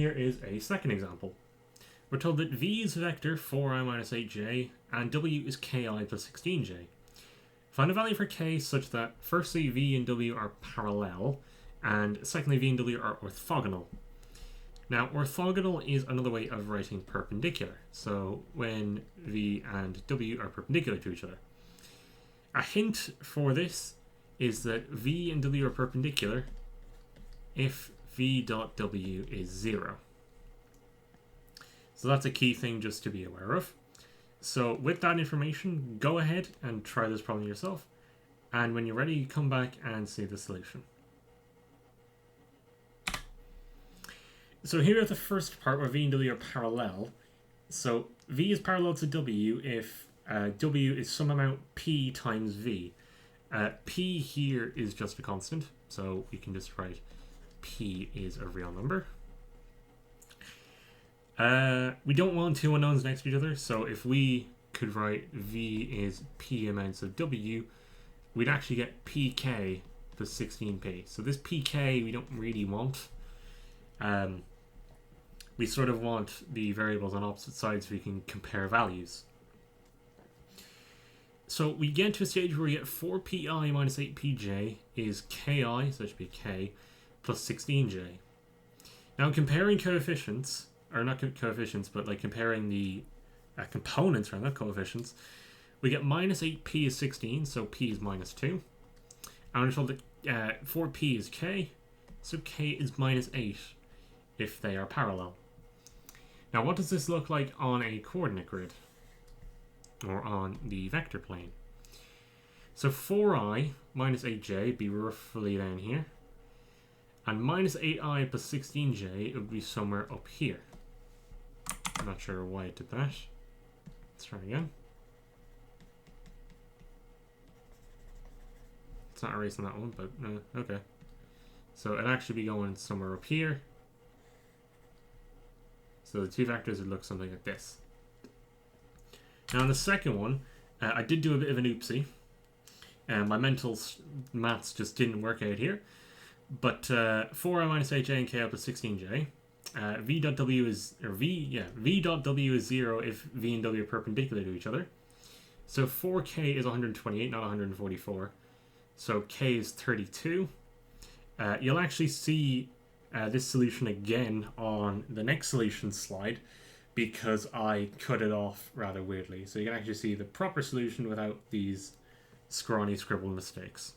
here is a second example. We're told that v is vector 4i minus 8j and w is ki plus 16j. Find a value for k such that firstly v and w are parallel and secondly v and w are orthogonal. Now orthogonal is another way of writing perpendicular, so when v and w are perpendicular to each other. A hint for this is that v and w are perpendicular if v dot w is 0. So that's a key thing just to be aware of. So with that information, go ahead and try this problem yourself. And when you're ready, come back and see the solution. So here is the first part where v and w are parallel. So v is parallel to w if w is some amount p times v. P here is just a constant, so you can just write p is a real number. We don't want two unknowns next to each other, so if we could write v is p amounts of w, we'd actually get pk plus 16p. So this pk we don't really want. We sort of want the variables on opposite sides so we can compare values. So we get to a stage where we get 4pi minus 8pj is ki, so that should be k, plus 16j. Now comparing coefficients, or not coefficients, but like comparing the components, rather, not coefficients, we get minus 8p is 16, so p is minus 2. And we're told that 4p is k, so k is minus 8 if they are parallel. Now what does this look like on a coordinate grid? Or on the vector plane? So 4i minus 8j be roughly down here. And minus 8i plus 16j it would be somewhere up here. I'm not sure why it did that. Let's try again. It's not erasing that one, but okay. So it'd actually be going somewhere up here. So the two vectors would look something like this. Now on the second one, I did do a bit of an oopsie. My mental maths just didn't work out here. But 4i minus 8j and k plus 16j. V dot w is v.w is 0 if v and w are perpendicular to each other. So 4k is 128, not 144. So k is 32. You'll actually see this solution again on the next solution slide because I cut it off rather weirdly. So you can actually see the proper solution without these scrawny scribble mistakes.